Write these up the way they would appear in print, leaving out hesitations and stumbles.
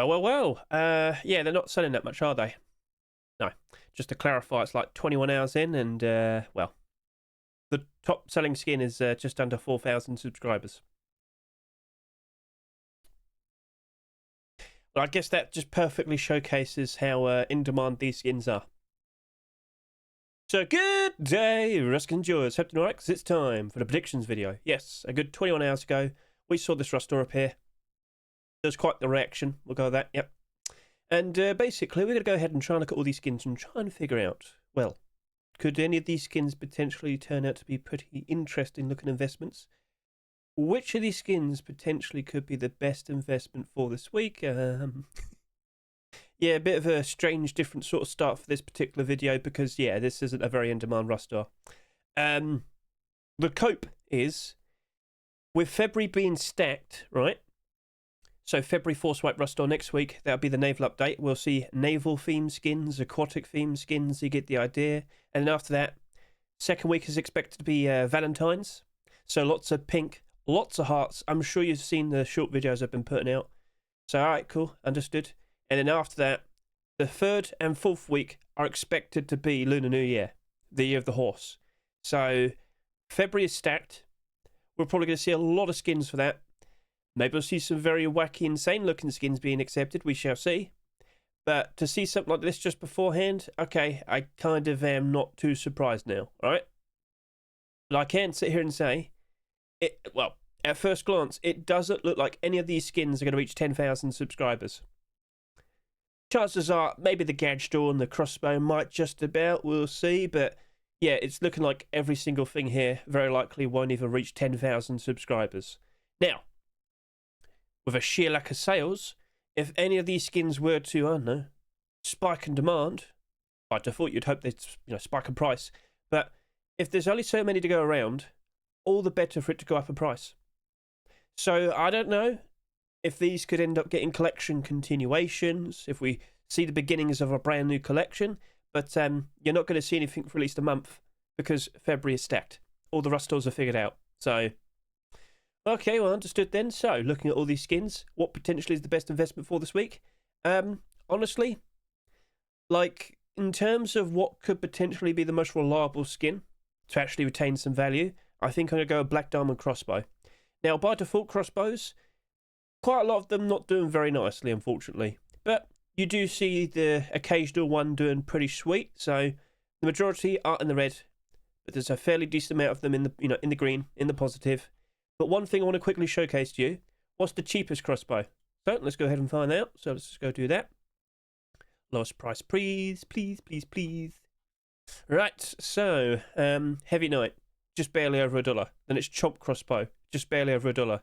Yeah, they're not selling that much, are they? No. Just to clarify, it's like 21 hours in, and well, the top selling skin is just under 4,000 subscribers. Well, I guess that just perfectly showcases how in demand these skins are. So good day, Rust enjoyers. Hope you're alright, because it's time for the predictions video. Yes, a good 21 hours ago, we saw this Rust door appear. There was quite the reaction. We'll go with that, yep. And basically, we're going to go ahead and try and look at all these skins and try and figure out, well, could any of these skins potentially turn out to be pretty interesting looking investments? Which of these skins potentially could be the best investment for this week? Yeah, a bit of a strange, different sort of start for this particular video because, yeah, this isn't a very in-demand Rust door. The cope is, with February being stacked, right? So February Force Wipe Rust door next week, that'll be the Naval update. We'll see Naval theme skins, aquatic theme skins, you get the idea. And then after that, second week is expected to be Valentine's. So lots of pink, lots of hearts. I'm sure you've seen the short videos I've been putting out. So alright, cool, understood. And then after that, the third and fourth week are expected to be Lunar New Year, the year of the horse. So February is stacked. We're probably going to see a lot of skins for that. Maybe we'll see some very wacky, insane looking skins being accepted. We shall see. But to see something like this just beforehand, okay, I kind of am not too surprised now, alright? But I can sit here and say, well, at first glance, it doesn't look like any of these skins are going to reach 10,000 subscribers. Chances are maybe the Gadge door and the Crossbow might just about, we'll see, but yeah, it's looking like every single thing here very likely won't even reach 10,000 subscribers. Now, with a sheer lack of sales, if any of these skins were to, I don't know, spike in demand, by default you'd hope they'd spike in price, but if there's only so many to go around, all the better for it to go up in price. So I don't know if these could end up getting collection continuations, if we see the beginnings of a brand new collection, but you're not going to see anything for at least a month because February is stacked. All the Rust doors are figured out. So, okay, well, understood then. So, looking at all these skins, what potentially is the best investment for this week? Honestly, like, in terms of what could potentially be the most reliable skin to actually retain some value, I think I'm going to go a Black Diamond Crossbow. Now, by default, crossbows, quite a lot of them not doing very nicely, unfortunately. But you do see the occasional one doing pretty sweet. So the majority are in the red, but there's a fairly decent amount of them in the in the green, in the positive. But one thing I want to quickly showcase to you: what's the cheapest crossbow? So let's go ahead and find out. So let's just go do that. Lowest price, please, please, please, please. Right. So Heavy Knight, just barely over $1. Then it's Chomp Crossbow, just barely over $1.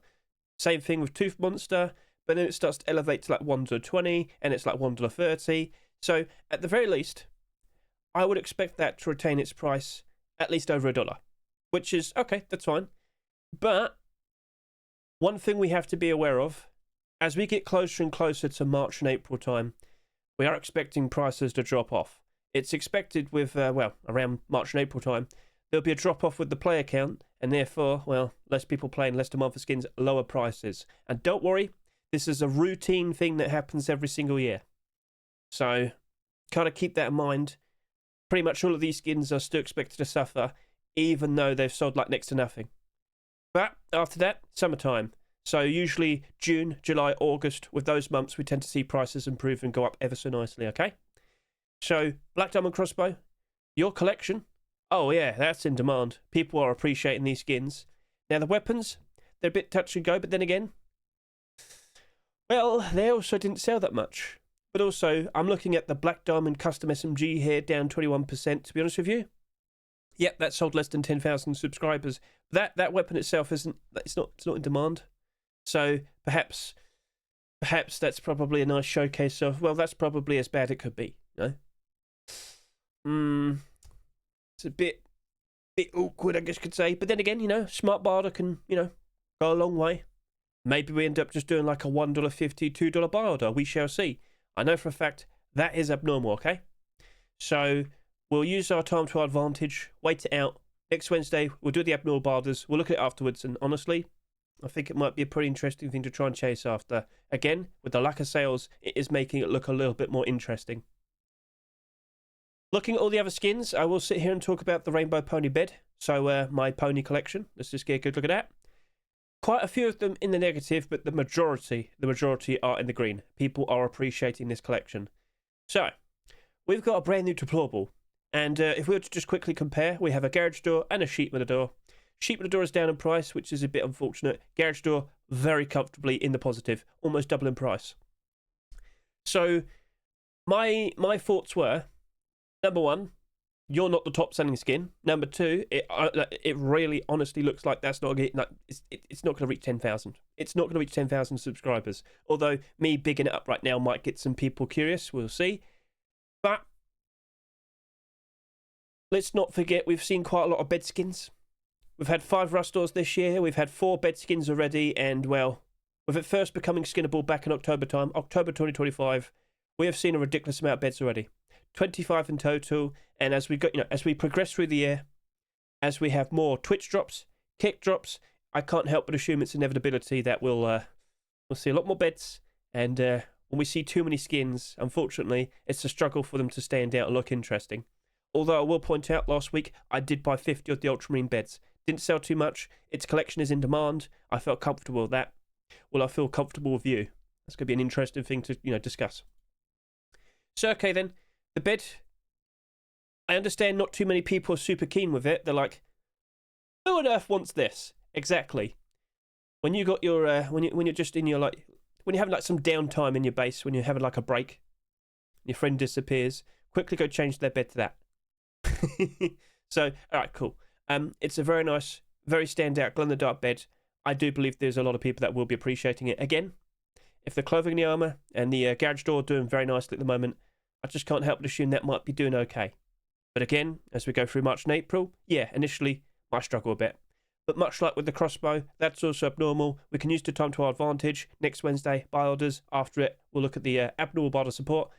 Same thing with Tooth Monster, but then it starts to elevate to like $1.20, and it's like $1.30. So at the very least, I would expect that to retain its price at least over $1, which is okay, that's fine. But one thing we have to be aware of, as we get closer and closer to March and April time, we are expecting prices to drop off. It's expected with, well, around March and April time, there'll be a drop-off with the player count, and therefore, well, less people playing, less demand for skins, lower prices. And don't worry, this is a routine thing that happens every single year. So, kind of keep that in mind. Pretty much all of these skins are still expected to suffer, even though they've sold like next to nothing. But after that, summertime. So usually June, July, August, with those months, we tend to see prices improve and go up ever so nicely, okay? So, Black Diamond Crossbow, your collection. Oh yeah, that's in demand. People are appreciating these skins. Now the weapons, they're a bit touch and go, but then again, well, they also didn't sell that much. But also, I'm looking at the Black Diamond Custom SMG here, down 21%, to be honest with you. Yep, that sold less than 10,000 subscribers. That weapon itself it's not in demand. So perhaps that's probably a nice showcase of, well, that's probably as bad it could be, you know? It's a bit awkward, I guess you could say. But then again, smart barter can, go a long way. Maybe we end up just doing like a $1.50, $2 barter. We shall see. I know for a fact that is abnormal, okay? So we'll use our time to our advantage, wait it out. Next Wednesday, we'll do the abnormal barters. We'll look at it afterwards, and honestly, I think it might be a pretty interesting thing to try and chase after. Again, with the lack of sales, it is making it look a little bit more interesting. Looking at all the other skins, I will sit here and talk about the Rainbow Pony bed. So my pony collection. Let's just get a good look at that. Quite a few of them in the negative, but the majority are in the green. People are appreciating this collection. So, we've got a brand new deplorable. And if we were to just quickly compare, we have a garage door and a sheep with a door. Sheep with a door is down in price, which is a bit unfortunate. Garage door, very comfortably in the positive, almost double in price. So, my thoughts were, number one, you're not the top selling skin. Number two, it really honestly looks like that's not it's not going to reach 10,000. It's not going to reach 10,000 subscribers. Although me bigging it up right now might get some people curious. We'll see. But let's not forget we've seen quite a lot of bed skins. We've had 5 Rustors this year. We've had 4 bed skins already. And well, with it first becoming skinnable back in October time, October 2025, we have seen a ridiculous amount of beds already. 25 in total, and as we go, as we progress through the year, as we have more Twitch drops, kick drops, I can't help but assume it's inevitability that we'll see a lot more beds, and when we see too many skins, unfortunately, it's a struggle for them to stand out and look interesting. Although I will point out, last week I did buy 50 of the Ultramarine beds. Didn't sell too much. Its collection is in demand. I felt comfortable with that. Will I feel comfortable with you? That's going to be an interesting thing to discuss. So okay then. The bed, I understand not too many people are super keen with it. They're like, who on earth wants this? Exactly. When you got your, when you're just in your, when you're having some downtime in your base, when you're having a break, your friend disappears, quickly go change their bed to that. So, alright, cool. It's a very nice, very standout glow-in-the-dark bed. I do believe there's a lot of people that will be appreciating it. Again, if the clothing and the armour and the garage door are doing very nicely at the moment, I just can't help but assume that might be doing okay. But again, as we go through March and April, yeah, initially, might struggle a bit. But much like with the crossbow, that's also abnormal. We can use the time to our advantage. Next Wednesday, buy orders. After it, we'll look at the abnormal barter support,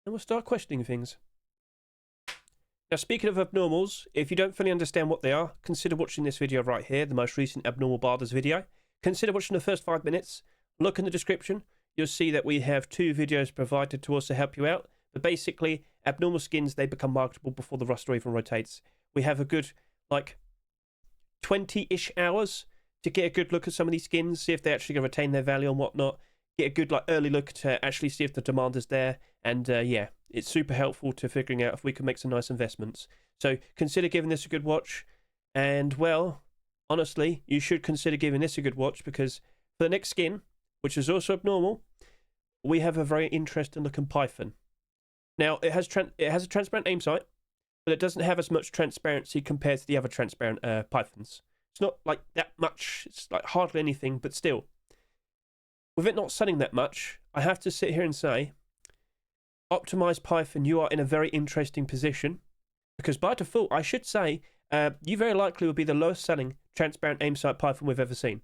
and we'll start questioning things. Now, speaking of abnormals, if you don't fully understand what they are, consider watching this video right here, the most recent abnormal barters video. Consider watching the first 5 minutes. Look in the description. You'll see that we have 2 videos provided to also help you out. But basically, abnormal skins, they become marketable before the Rustor even rotates. We have a good, 20-ish hours to get a good look at some of these skins, see if they're actually going to retain their value and whatnot. Get a good, early look to actually see if the demand is there. And, yeah, it's super helpful to figuring out if we can make some nice investments. So, consider giving this a good watch. And, well, honestly, you should consider giving this a good watch because for the next skin, which is also abnormal, we have a very interesting looking Python. Now, it has a transparent aim sight, but it doesn't have as much transparency compared to the other transparent Pythons. It's not that much, it's hardly anything, but still. With it not selling that much, I have to sit here and say, optimized Python, you are in a very interesting position, because by default, I should say, you very likely will be the lowest selling transparent aim sight Python we've ever seen.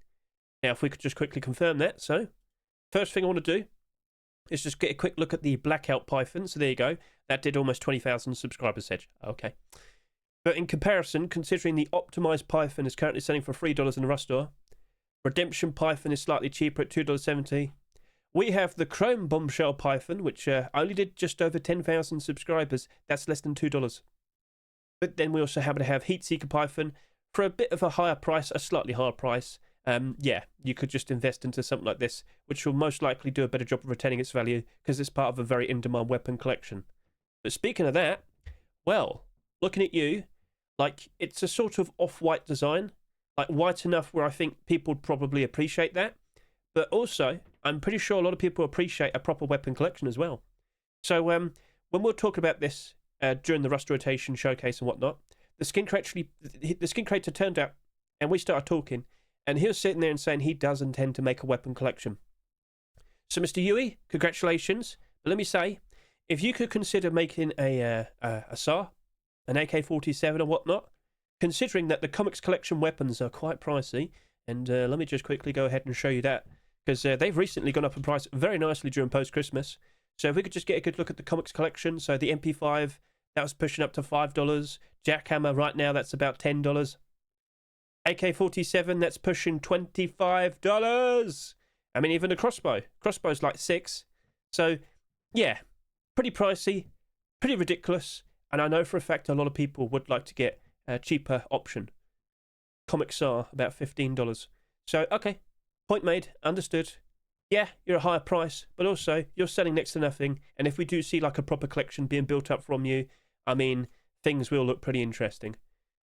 Now, if we could just quickly confirm that, so, first thing I want to do, let's just get a quick look at the Blackout Python. So there you go. That did almost 20,000 subscribers, Hedge. Okay. But in comparison, considering the optimized Python is currently selling for $3 in the Rustor, Redemption Python is slightly cheaper at $2.70. We have the Chrome Bombshell Python, which only did just over 10,000 subscribers. That's less than $2. But then we also happen to have Heatseeker Python for a bit of a higher price, a slightly higher price. Yeah, you could just invest into something like this, which will most likely do a better job of retaining its value because it's part of a very in-demand weapon collection. But speaking of that, well, looking at you, it's a sort of off-white design, white enough where I think people would probably appreciate that. But also, I'm pretty sure a lot of people appreciate a proper weapon collection as well. So when we'll talk about this during the Rust rotation showcase and whatnot, the skin creator turned up and we started talking. And he was sitting there and saying he does intend to make a weapon collection. So, Mr. Yui, congratulations. But let me say, if you could consider making a SAR, an AK-47 or whatnot, considering that the comics collection weapons are quite pricey, and let me just quickly go ahead and show you that, because they've recently gone up in price very nicely during post-Christmas. So if we could just get a good look at the comics collection, so the MP5, that was pushing up to $5. Jackhammer right now, that's about $10. AK-47, that's pushing $25. I mean, even a crossbow's like $6. So, yeah, pretty pricey, pretty ridiculous. And I know for a fact a lot of people would like to get a cheaper option. Comics are about $15. So, okay, point made, understood. Yeah, you're a higher price, but also you're selling next to nothing. And if we do see like a proper collection being built up from you, I mean, things will look pretty interesting.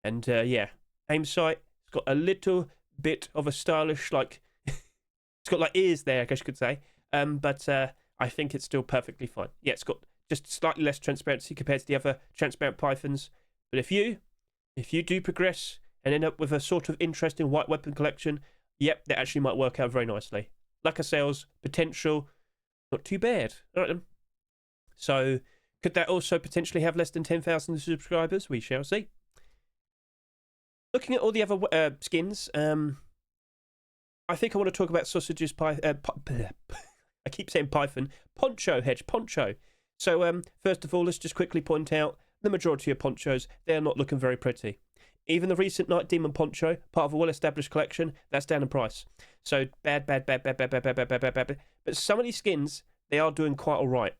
And yeah, aim sight, it's got a little bit of a stylish, like, it's got like ears there, I guess you could say. But I think it's still perfectly fine. Yeah, it's got just slightly less transparency compared to the other transparent pythons. But if you do progress and end up with a sort of interesting white weapon collection, yep, that actually might work out very nicely. Like a sales potential, not too bad. All right then. So could that also potentially have less than 10,000 subscribers? We shall see. Looking at all the other skins, I think I want to talk about sausages. I keep saying python. Poncho, Hedge, Poncho. So first of all, let's just quickly point out the majority of ponchos, they're not looking very pretty. Even the recent Night Demon Poncho, part of a well-established collection, that's down in price. So bad. But some of these skins, they are doing quite all right.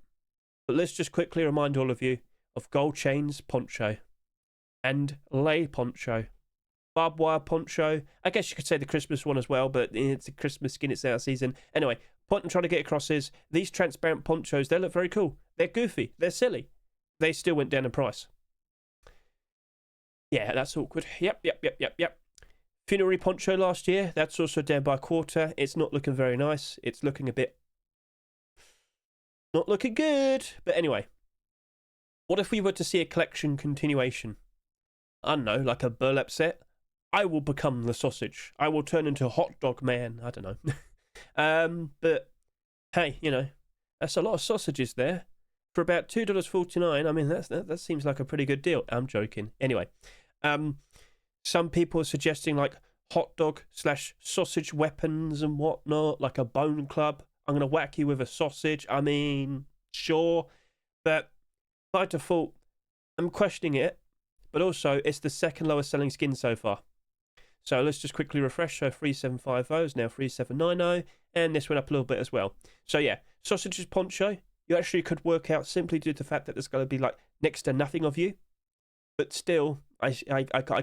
But let's just quickly remind all of you of Gold Chains Poncho and Lay Poncho. Barbed Wire Poncho. I guess you could say the Christmas one as well, but it's a Christmas skin, it's out of season. Anyway, point I'm trying to get across is these transparent ponchos, they look very cool. They're goofy. They're silly. They still went down in price. Yeah, that's awkward. Yep. Funerary Poncho last year, that's also down by a quarter. It's not looking very nice. It's looking a bit... not looking good. But anyway, what if we were to see a collection continuation? I don't know, like a burlap set. I will become the sausage. I will turn into a hot dog man. I don't know. But, hey, you know, that's a lot of sausages there. For about $2.49, I mean, that seems like a pretty good deal. I'm joking. Anyway, some people are suggesting like hot dog / sausage weapons and whatnot, like a bone club. I'm going to whack you with a sausage. I mean, sure. But by default, I'm questioning it. But also, it's the second lowest selling skin so far. So let's just quickly refresh. So 3750 is now 3790. And this went up a little bit as well. So yeah, sausages poncho. You actually could work out simply due to the fact that there's going to be like next to nothing of you. But still, I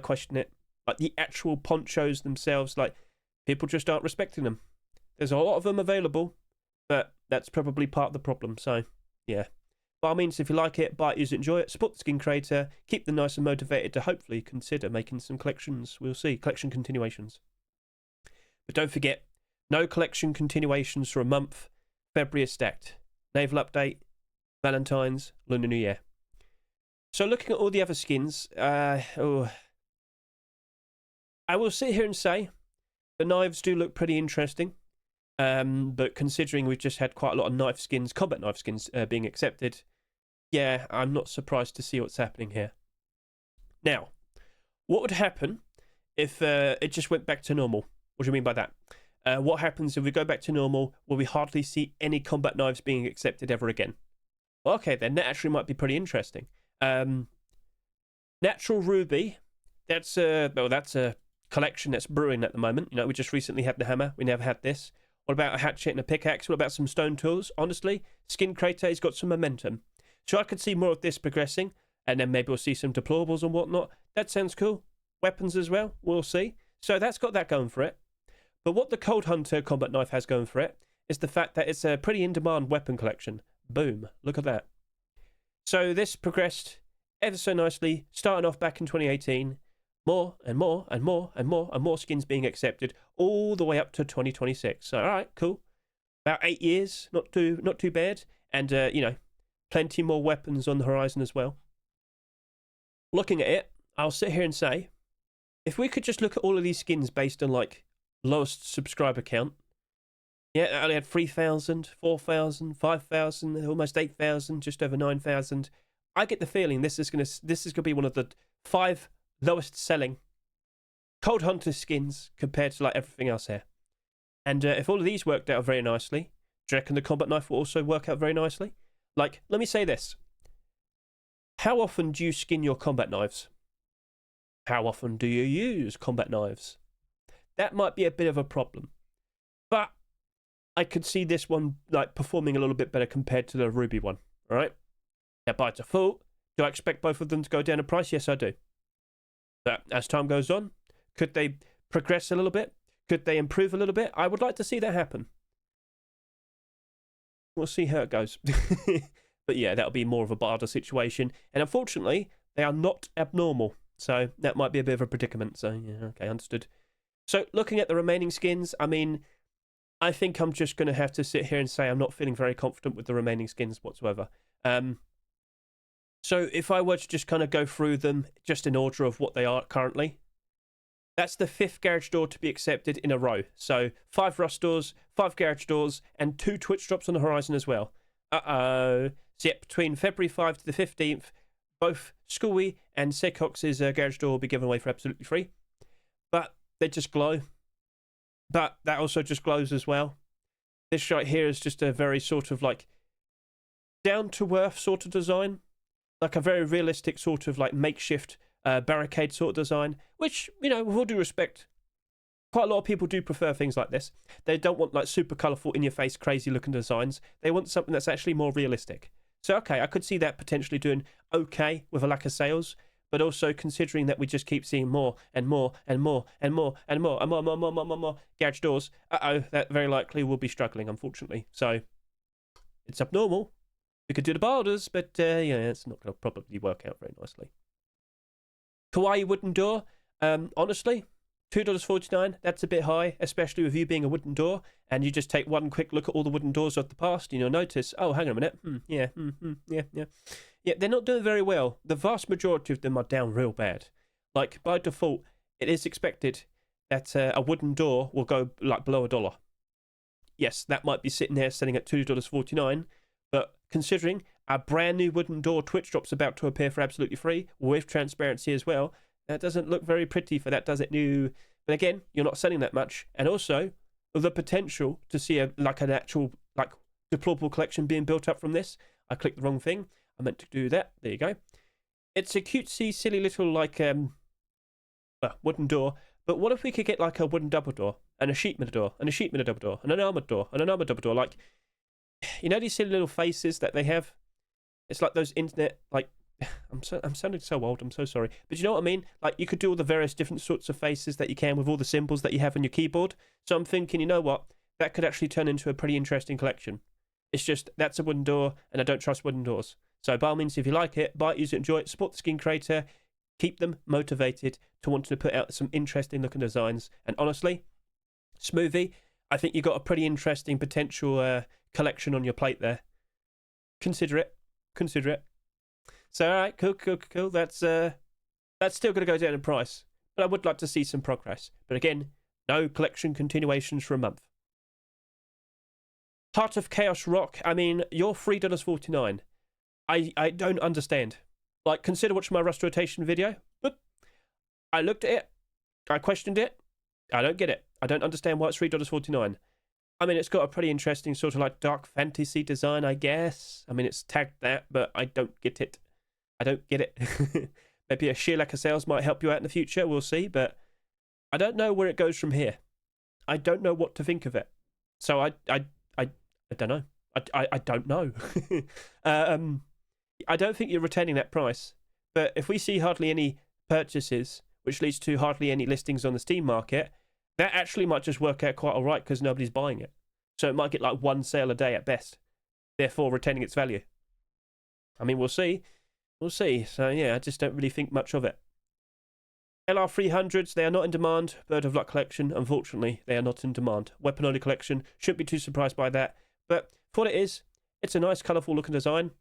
question it. Like the actual ponchos themselves, like people just aren't respecting them. There's a lot of them available, but that's probably part of the problem. So yeah. By all means, if you like it, buy it, use it, enjoy it, support the skin creator, keep them nice and motivated to hopefully consider making some collections. We'll see. Collection continuations. But don't forget, no collection continuations for a month. February is stacked. Naval update, Valentine's, Lunar New Year. So looking at all the other skins, I will sit here and say the knives do look pretty interesting. But considering we've just had quite a lot of knife skins, combat knife skins being accepted, yeah, I'm not surprised to see what's happening here. Now, what would happen if it just went back to normal? What do you mean by that? What happens if we go back to normal? Will we hardly see any combat knives being accepted ever again? Well, okay, then that actually might be pretty interesting. Natural Ruby, that's a collection that's brewing at the moment. You know, we just recently had the hammer. We never had this. What about a hatchet and a pickaxe? What about some stone tools? Honestly, Skin Creator has got some momentum. So I could see more of this progressing, and then maybe we'll see some deplorables and whatnot. That sounds cool. Weapons as well, we'll see. So that's got that going for it. But what the Cold Hunter combat knife has going for it is the fact that it's a pretty in-demand weapon collection. Boom. Look at that. So this progressed ever so nicely, starting off back in 2018. More and more and more and more and more skins being accepted all the way up to 2026. So, all right, cool. About 8 years, not too bad. And, you know, plenty more weapons on the horizon as well. Looking at it, I'll sit here and say, if we could just look at all of these skins based on, like, lowest subscriber count. Yeah, I only had 3,000, 4,000, 5,000, almost 8,000, just over 9,000. I get the feeling this is gonna be one of the 5 lowest selling Cold Hunter skins compared to like everything else here. And if all of these worked out very nicely, do you reckon the combat knife will also work out very nicely? Like, let me say this. How often do you skin your combat knives? How often do you use combat knives? that might be a bit of a problem. But I could see this one like performing a little bit better compared to the ruby one. All right. Now, by default, do I expect both of them to go down in price? Yes, I do. But as time goes on, could they progress a little bit? Could they improve a little bit? I would like to see that happen. We'll see how it goes. But yeah, that'll be more of a barter situation. And unfortunately, they are not abnormal. So that might be a bit of a predicament. So yeah, okay, understood. So looking at the remaining skins, I mean, I think I'm just going to have to sit here and say I'm not feeling very confident with the remaining skins whatsoever. So if I were to just kind of go through them just in order of what they are currently, that's the 5th garage door to be accepted in a row. So 5 rust doors, 5 garage doors, and 2 Twitch drops on the horizon as well. So yeah, between February 5 to the 15th, both Schoolie and Secox's garage door will be given away for absolutely free. But they just glow. But that also just glows as well. This right here is just a very sort of like down-to-earth sort of design. Like a very realistic sort of like makeshift barricade sort of design, which, you know, with all due respect, quite a lot of people do prefer things like this. They don't want like super colourful, in-your-face, crazy-looking designs. They want something that's actually more realistic. So, okay, I could see that potentially doing okay with a lack of sales, but also considering that we just keep seeing more and more and more and more and more and more garage doors, that very likely will be struggling, unfortunately. So, it's abnormal. We could do the boulders, but yeah, it's not going to probably work out very nicely. Kawaii wooden door, honestly, $2.49, that's a bit high, especially with you being a wooden door, and you just take one quick look at all the wooden doors of the past, and you'll notice, oh, hang on a minute, yeah, they're not doing very well. The vast majority of them are down real bad. Like, by default, it is expected that a wooden door will go, like, below $1. Yes, that might be sitting there selling at $2.49, but considering a brand new wooden door Twitch drop's about to appear for absolutely free, with transparency as well, that doesn't look very pretty for that, does it? No. But again, you're not selling that much. And also, the potential to see an actual like deplorable collection being built up from this. I clicked the wrong thing. I meant to do that. There you go. It's a cutesy, silly little like wooden door. But what if we could get like a wooden double door, and a sheet metal door, and a sheet metal double door, and an armored door, and an armored double door? Like, you know these silly little faces that they have? It's like those internet, like, I'm sounding so old, I'm so sorry. But you know what I mean? Like, you could do all the various different sorts of faces that you can with all the symbols that you have on your keyboard. So I'm thinking, you know what? That could actually turn into a pretty interesting collection. It's just, that's a wooden door, and I don't trust wooden doors. So by all means, if you like it, buy it, use it, enjoy it, support the skin creator, keep them motivated to want to put out some interesting looking designs. And honestly, Smoothie, I think you got a pretty interesting potential collection on your plate there. Consider it. So, all right, cool. That's still going to go down in price, but I would like to see some progress. But again, no collection continuations for a month. Heart of Chaos Rock, I mean, you're $3.49. I don't understand. Like, consider watching my Rust Rotation video. But I looked at it. I questioned it. I don't get it. I don't understand why it's $3.49. I mean, it's got a pretty interesting sort of like dark fantasy design, I guess. I mean, it's tagged that, but I don't get it. Maybe a sheer lack of sales might help you out in the future. We'll see, but I don't know where it goes from here. I don't know what to think of it. So I don't know. I don't know. I don't think you're retaining that price. But if we see hardly any purchases, which leads to hardly any listings on the Steam market, that actually might just work out quite all right because nobody's buying it. So it might get like one sale a day at best, therefore retaining its value. I mean, we'll see. So yeah, I just don't really think much of it. LR300s, they are not in demand. Bird of Luck collection, unfortunately, they are not in demand. Weapon only collection, shouldn't be too surprised by that. But for what it is, it's a nice, colourful looking design.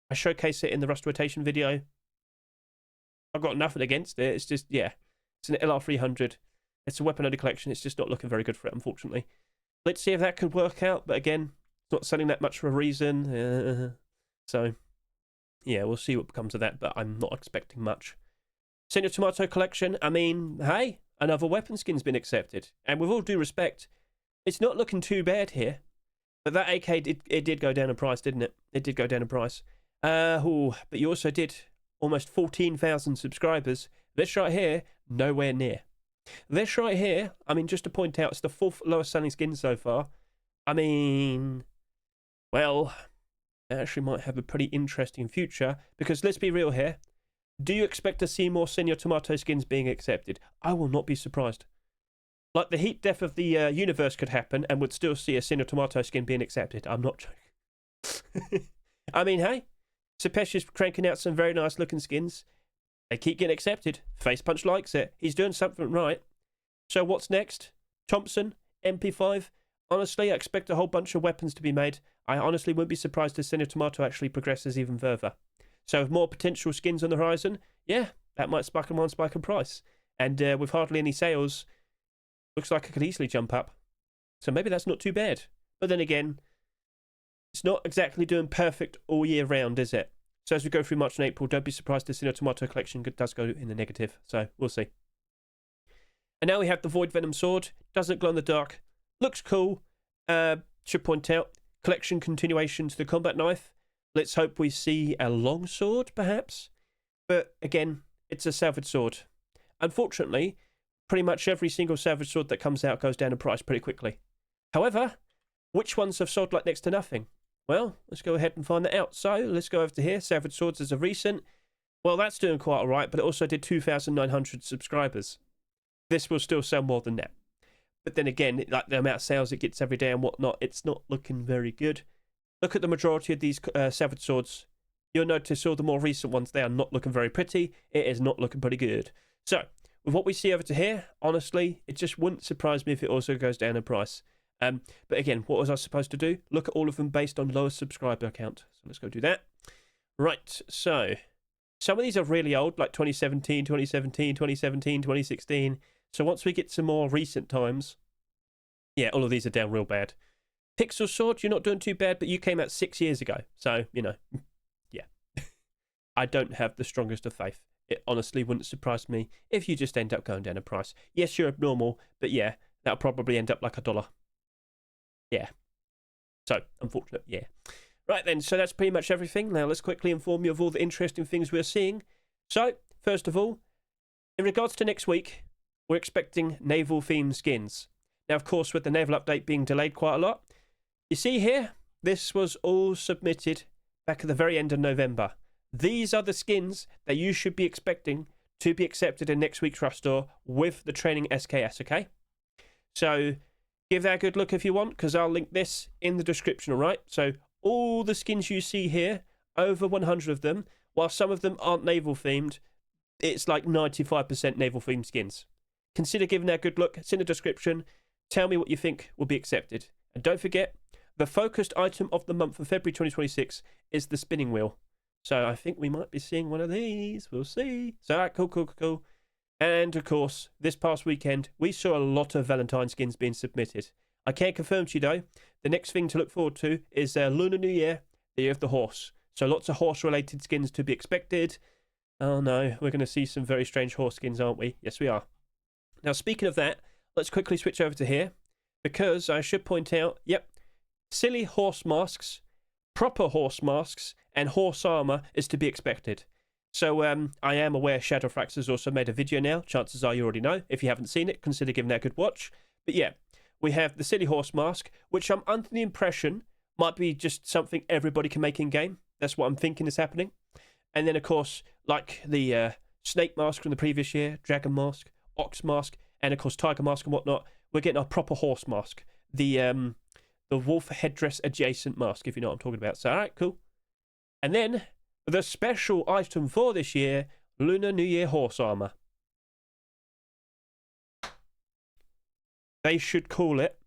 I showcase it in the Rust Rotation video. I've got nothing against it. It's just, yeah, it's an LR300. It's a weapon only collection. It's just not looking very good for it, unfortunately. Let's see if that could work out. But again, it's not selling that much for a reason. So, yeah, we'll see what becomes of that. But I'm not expecting much. Senior Tomato collection. I mean, hey, another weapon skin's been accepted. And with all due respect, it's not looking too bad here. But that AK, it did go down in price, didn't it? It did go down in price. But you also did almost 14,000 subscribers. This right here, nowhere near. This right here, I mean, just to point out, it's the 4th lowest selling skin so far. I mean, well, it actually might have a pretty interesting future, because let's be real here. Do you expect to see more Senior Tomato skins being accepted? I will not be surprised. Like, the heat death of the universe could happen and would still see a Senior Tomato skin being accepted. I'm not joking. I mean, hey, Sepesh is cranking out some very nice looking skins. They keep getting accepted. Face Punch likes it. He's doing something right. So what's next? Thompson, MP5. Honestly, I expect a whole bunch of weapons to be made. I honestly wouldn't be surprised if Senior Tomato actually progresses even further. So with more potential skins on the horizon, yeah, that might spike a price. And with hardly any sales, looks like it could easily jump up. So maybe that's not too bad. But then again, it's not exactly doing perfect all year round, is it? So as we go through March and April, don't be surprised if Senior Tomato collection does go in the negative. So we'll see. And now we have the Void Venom Sword. Doesn't glow in the dark. Looks cool. Should point out, collection continuation to the combat knife. Let's hope we see a long sword, perhaps. But again, it's a salvage sword. Unfortunately, pretty much every single salvage sword that comes out goes down in price pretty quickly. However, which ones have sold like next to nothing? Well, let's go ahead and find that out. So let's go over to here. Salvage swords is a recent. Well, that's doing quite all right, but it also did 2,900 subscribers. This will still sell more than that. But then again, like the amount of sales it gets every day and whatnot, it's not looking very good. Look at the majority of these salvage swords. You'll notice all the more recent ones, they are not looking very pretty. It is not looking pretty good. So, with what we see over to here, honestly, it just wouldn't surprise me if it also goes down in price. But again, what was I supposed to do? Look at all of them based on lowest subscriber count. So let's go do that. Right, so some of these are really old, like 2017, 2017, 2017, 2016. So once we get some more recent times, yeah, all of these are down real bad. Pixel Sword, you're not doing too bad, but you came out 6 years ago. So, you know, yeah. I don't have the strongest of faith. It honestly wouldn't surprise me if you just end up going down in price. Yes, you're abnormal, but yeah, that'll probably end up like $1. Yeah. So, unfortunate, yeah. Right then, so that's pretty much everything. Now, let's quickly inform you of all the interesting things we're seeing. So, first of all, in regards to next week, we're expecting Naval-themed skins. Now, of course, with the Naval update being delayed quite a lot, you see here, this was all submitted back at the very end of November. These are the skins that you should be expecting to be accepted in next week's Rush Store with the training SKS, okay? So, give that a good look if you want, because I'll link this in the description, alright? So, all the skins you see here, over 100 of them, while some of them aren't naval-themed, it's like 95% naval-themed skins. Consider giving that a good look. It's in the description. Tell me what you think will be accepted. And don't forget, the focused item of the month for February 2026 is the spinning wheel. So I think we might be seeing one of these. We'll see. So, all right, cool. And, of course, this past weekend, we saw a lot of Valentine skins being submitted. I can't confirm to you, though. The next thing to look forward to is Lunar New Year, the Year of the Horse. So lots of horse-related skins to be expected. Oh, no, we're going to see some very strange horse skins, aren't we? Yes, we are. Now, speaking of that, let's quickly switch over to here, because I should point out, yep, silly horse masks, proper horse masks, and horse armor is to be expected. So I am aware Shadowfrax has also made a video now. Chances are you already know. If you haven't seen it, consider giving that a good watch. But yeah, we have the silly horse mask, which I'm under the impression might be just something everybody can make in-game. That's what I'm thinking is happening. And then, of course, like the snake mask from the previous year, dragon mask, ox mask, and, of course, tiger mask and whatnot, we're getting a proper horse mask. The wolf headdress adjacent mask, if you know what I'm talking about. So, all right, cool. And then, the special item for this year, Lunar New Year horse armor. They should call it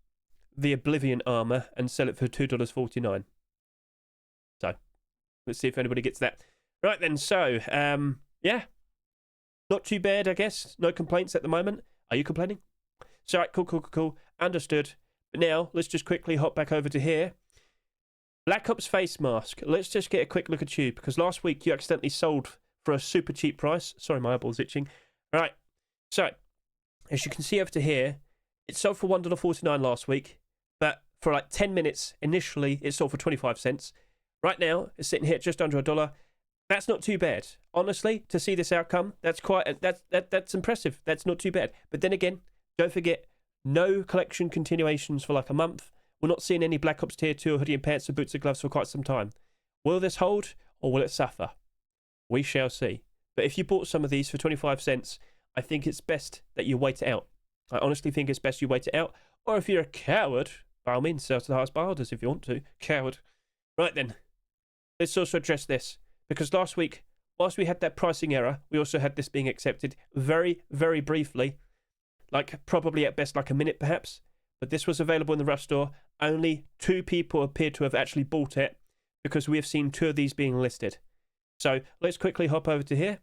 the Oblivion armor and sell it for $2.49. So, let's see if anybody gets that. Right then, so, yeah. Not too bad, I guess. No complaints at the moment. Are you complaining? So, right, cool. Understood. But now, let's just quickly hop back over to here. Black Ops face mask. Let's just get a quick look at you, because last week you accidentally sold for a super cheap price. Sorry, my eyeball's itching. All right. So, as you can see over to here, it sold for $1.49 last week, but for like 10 minutes, initially, it sold for 25 cents. Right now, it's sitting here at just under $1. That's not too bad. Honestly, to see this outcome, that's that's impressive. That's not too bad. But then again, don't forget, no collection continuations for like a month. We're not seeing any Black Ops Tier 2 or hoodie and pants or boots and gloves for quite some time. Will this hold or will it suffer? We shall see. But if you bought some of these for 25 cents, I think it's best that you wait it out. I honestly think it's best you wait it out. Or if you're a coward, by all means, sell to the highest buy orders if you want to. Coward. Right then. Let's also address this. Because last week, whilst we had that pricing error, we also had this being accepted very, very briefly. Like, probably at best like a minute perhaps. But this was available in the Rush store. Only 2 people appear to have actually bought it. Because we have seen 2 of these being listed. So, let's quickly hop over to here.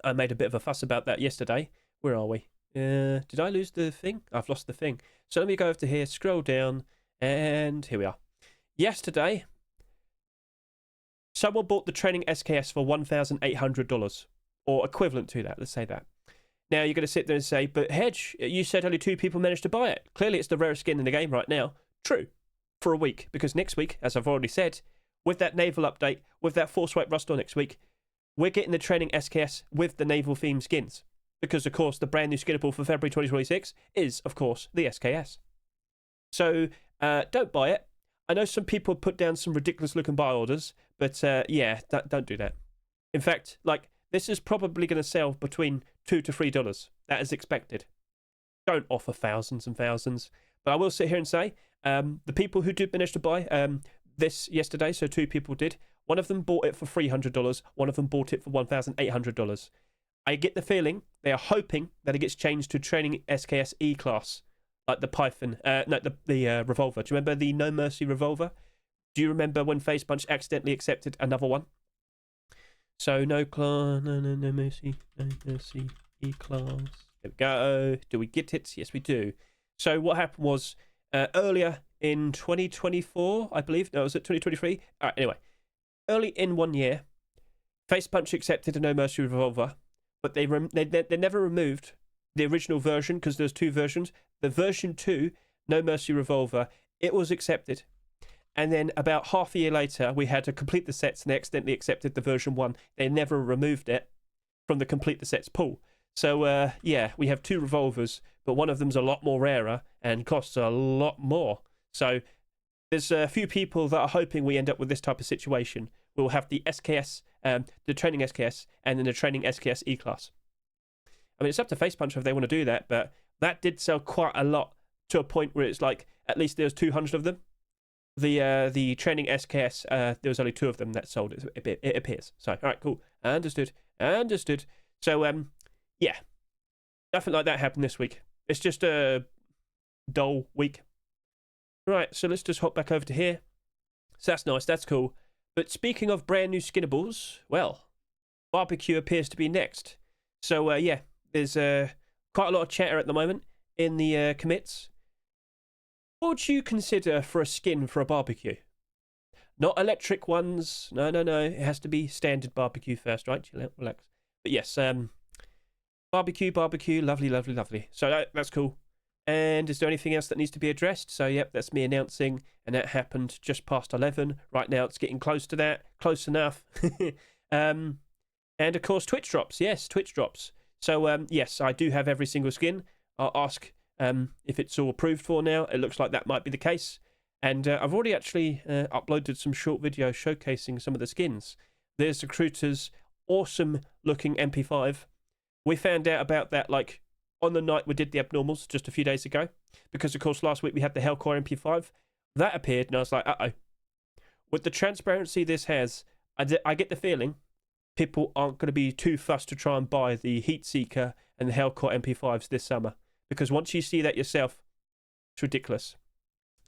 I made a bit of a fuss about that yesterday. Where are we? Did I lose the thing? I've lost the thing. So let me go over to here, scroll down, and here we are. Yesterday, someone bought the training SKS for $1,800, or equivalent to that, let's say that. Now, you're going to sit there and say, but Hedge, you said only 2 people managed to buy it. Clearly, it's the rarest skin in the game right now. True, for a week, because next week, as I've already said, with that Naval update, with that Force White Rust next week, we're getting the training SKS with the Naval theme skins. Because, of course, the brand new Skinnable for February 2026 is, of course, the SKS. So, don't buy it. I know some people put down some ridiculous-looking buy orders, but, yeah, don't do that. In fact, like, this is probably going to sell between $2 to $3. That is expected. Don't offer thousands and thousands. But I will sit here and say, the people who did manage to buy this yesterday, so 2 people did, one of them bought it for $300, one of them bought it for $1,800. I get the feeling they are hoping that it gets changed to training SKS E-Class, like the Python, the revolver. Do you remember the No Mercy revolver? Do you remember when Face Punch accidentally accepted another one? So no mercy, E-Class. There we go. Do we get it? Yes, we do. So what happened was earlier in 2024, I believe. No, was it 2023? All right, anyway, early in one year, Face Punch accepted a No Mercy revolver. But they never removed the original version because there's 2 versions. The version 2, No Mercy Revolver, it was accepted. And then about half a year later, we had to complete the sets and they accidentally accepted the version 1. They never removed it from the complete the sets pool. So, yeah, we have 2 revolvers, but one of them's a lot more rarer and costs a lot more. So there's a few people that are hoping we end up with this type of situation. We'll have the SKS, the training SKS, and then the training SKS E-Class. I mean, it's up to Face Punch if they want to do that, but that did sell quite a lot to a point where it's like, at least there's 200 of them. The training SKS, there was only 2 of them that sold, it appears. So, all right, cool. Understood. So, yeah, nothing like that happened this week. It's just a dull week. Right, so let's just hop back over to here. So that's nice, that's cool. But speaking of brand new Skinnables, well, barbecue appears to be next. So, yeah, there's quite a lot of chatter at the moment in the commits. What would you consider for a skin for a barbecue? Not electric ones. No. It has to be standard barbecue first, right? Chill out, relax. But yes, barbecue. Lovely. So that's cool. And is there anything else that needs to be addressed? So, yep, that's me announcing, and that happened just past 11. Right now, it's getting close to that. Close enough. And, of course, Twitch drops. Yes, Twitch drops. So, yes, I do have every single skin. I'll ask if it's all approved for now. It looks like that might be the case. And I've already actually uploaded some short videos showcasing some of the skins. There's the Recruiter's awesome-looking MP5. We found out about that, like, on the night we did the abnormals just a few days ago, because of course last week we had the Hellcore MP5 that appeared, and I was like, with the transparency this has, I get the feeling people aren't going to be too fussed to try and buy the Heatseeker and the Hellcore MP5s this summer, because once you see that yourself, it's ridiculous.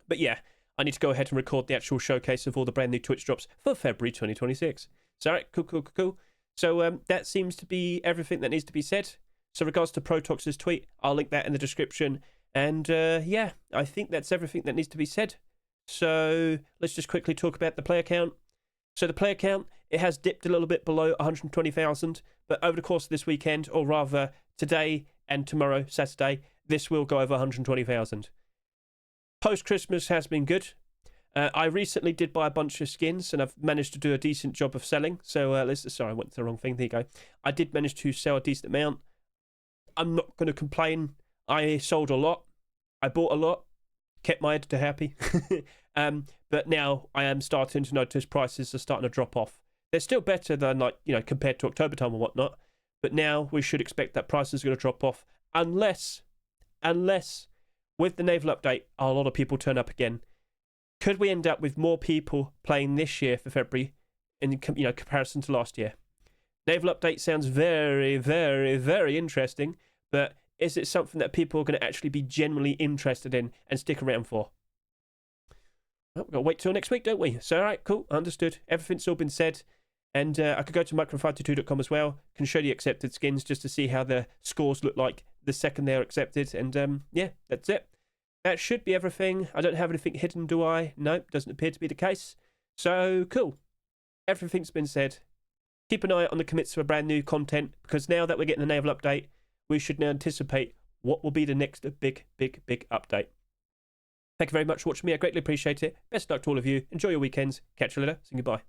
But yeah, I need to go ahead and record the actual showcase of all the brand new Twitch drops for February 2026. So, all right, cool. So that seems to be everything that needs to be said. So regards to Protox's tweet, I'll link that in the description. And yeah, I think that's everything that needs to be said. So let's just quickly talk about the player count. So the player count, it has dipped a little bit below 120,000. But over the course of this weekend, or rather today and tomorrow, Saturday, this will go over 120,000. Post-Christmas has been good. I recently did buy a bunch of skins, and I've managed to do a decent job of selling. So sorry, I went to the wrong thing. There you go. I did manage to sell a decent amount. I'm not going to complain. I sold a lot. I bought a lot. Kept my editor happy. But now I am starting to notice prices are starting to drop off. They're still better than, like, you know, compared to October time or whatnot. But now we should expect that prices are going to drop off, unless with the Naval update, a lot of people turn up again. Could we end up with more people playing this year for February in, you know, comparison to last year? Naval update sounds very, very, very interesting, but is it something that people are going to actually be genuinely interested in and stick around for? Well, we've got to wait till next week, don't we? So, all right, cool, understood. Everything's all been said. And I could go to micro522.com as well. Can show the accepted skins just to see how the scores look like the second they're accepted. And yeah, that's it. That should be everything. I don't have anything hidden, do I? Nope, doesn't appear to be the case. So, cool. Everything's been said. Keep an eye on the commits for brand new content, because now that we're getting the Naval update, we should now anticipate what will be the next big update. Thank you very much for watching me. I greatly appreciate it. Best luck to all of you. Enjoy your weekends. Catch you later. Say goodbye.